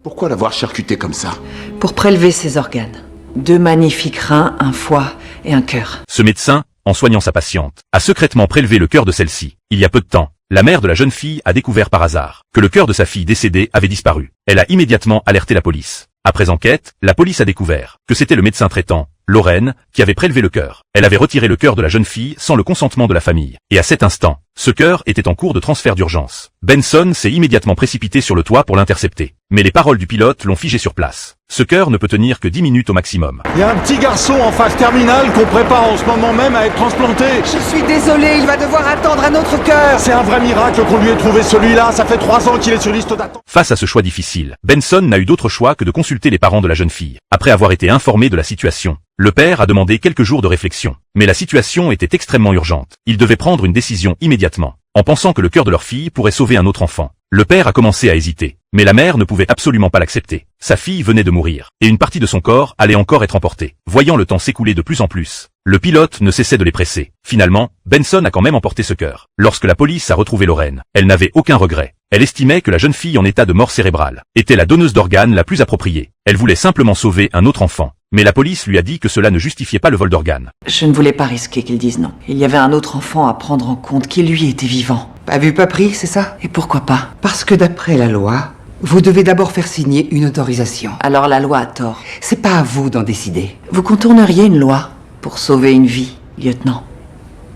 Pourquoi l'avoir charcuté comme ça? Pour prélever ses organes. 2 magnifiques reins, un foie et un cœur. Ce médecin, en soignant sa patiente, a secrètement prélevé le cœur de celle-ci. Il y a peu de temps, la mère de la jeune fille a découvert par hasard que le cœur de sa fille décédée avait disparu. Elle a immédiatement alerté la police. Après enquête, la police a découvert que c'était le médecin traitant, Lorraine, qui avait prélevé le cœur. Elle avait retiré le cœur de la jeune fille sans le consentement de la famille. Et à cet instant, ce cœur était en cours de transfert d'urgence. Benson s'est immédiatement précipité sur le toit pour l'intercepter. Mais les paroles du pilote l'ont figé sur place. Ce cœur ne peut tenir que 10 minutes au maximum. Il y a un petit garçon en phase terminale qu'on prépare en ce moment même à être transplanté. Je suis désolé, il va devoir attendre un autre cœur. C'est un vrai miracle qu'on lui ait trouvé celui-là, ça fait 3 ans qu'il est sur liste d'attente. Face à ce choix difficile, Benson n'a eu d'autre choix que de consulter les parents de la jeune fille. Après avoir été informé de la situation, le père a demandé quelques jours de réflexion. Mais la situation était extrêmement urgente. Il devait prendre une décision immédiatement. En pensant que le cœur de leur fille pourrait sauver un autre enfant, le père a commencé à hésiter. Mais la mère ne pouvait absolument pas l'accepter. Sa fille venait de mourir, et une partie de son corps allait encore être emportée. Voyant le temps s'écouler de plus en plus, le pilote ne cessait de les presser. Finalement, Benson a quand même emporté ce cœur. Lorsque la police a retrouvé Lorraine, elle n'avait aucun regret. Elle estimait que la jeune fille en état de mort cérébrale était la donneuse d'organes la plus appropriée. Elle voulait simplement sauver un autre enfant. Mais la police lui a dit que cela ne justifiait pas le vol d'organes. Je ne voulais pas risquer qu'ils disent non. Il y avait un autre enfant à prendre en compte qui lui était vivant. Pas vu, pas pris, c'est ça? Et pourquoi pas? Parce que d'après la loi, vous devez d'abord faire signer une autorisation. Alors la loi a tort. C'est pas à vous d'en décider. Vous contourneriez une loi pour sauver une vie, lieutenant.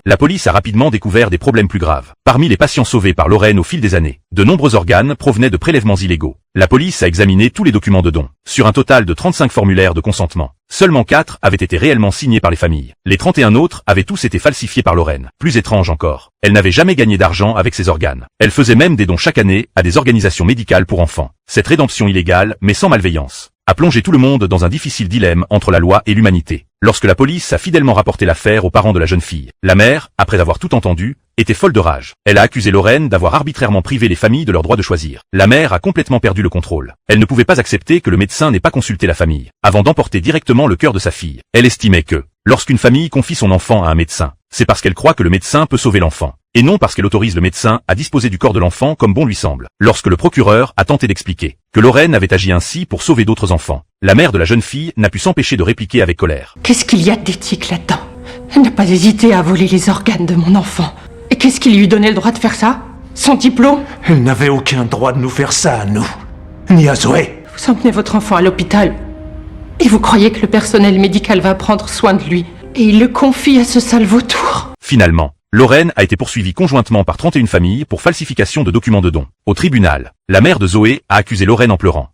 La police a rapidement découvert des problèmes plus graves. Parmi les patients sauvés par Lorraine au fil des années, de nombreux organes provenaient de prélèvements illégaux. La police a examiné tous les documents de don. Sur un total de 35 formulaires de consentement, seulement 4 avaient été réellement signés par les familles. Les 31 autres avaient tous été falsifiés par Lorraine. Plus étrange encore, elle n'avait jamais gagné d'argent avec ses organes. Elle faisait même des dons chaque année à des organisations médicales pour enfants. Cette rédemption illégale, mais sans malveillance, a plongé tout le monde dans un difficile dilemme entre la loi et l'humanité. Lorsque la police a fidèlement rapporté l'affaire aux parents de la jeune fille, la mère, après avoir tout entendu, était folle de rage. Elle a accusé Lorraine d'avoir arbitrairement privé les familles de leur droit de choisir. La mère a complètement perdu le contrôle. Elle ne pouvait pas accepter que le médecin n'ait pas consulté la famille avant d'emporter directement le cœur de sa fille. Elle estimait que, lorsqu'une famille confie son enfant à un médecin, c'est parce qu'elle croit que le médecin peut sauver l'enfant, et non parce qu'elle autorise le médecin à disposer du corps de l'enfant comme bon lui semble. Lorsque le procureur a tenté d'expliquer que Lorraine avait agi ainsi pour sauver d'autres enfants, la mère de la jeune fille n'a pu s'empêcher de répliquer avec colère. Qu'est-ce qu'il y a d'éthique là-dedans? Elle n'a pas hésité à voler les organes de mon enfant. Et qu'est-ce qui lui donnait le droit de faire ça? Son diplôme? Elle n'avait aucun droit de nous faire ça à nous, ni à Zoé. Vous emmenez votre enfant à l'hôpital, et vous croyez que le personnel médical va prendre soin de lui, et il le confie à ce sale vautour. Finalement, Lorraine a été poursuivie conjointement par 31 familles pour falsification de documents de don. Au tribunal, la mère de Zoé a accusé Lorraine en pleurant.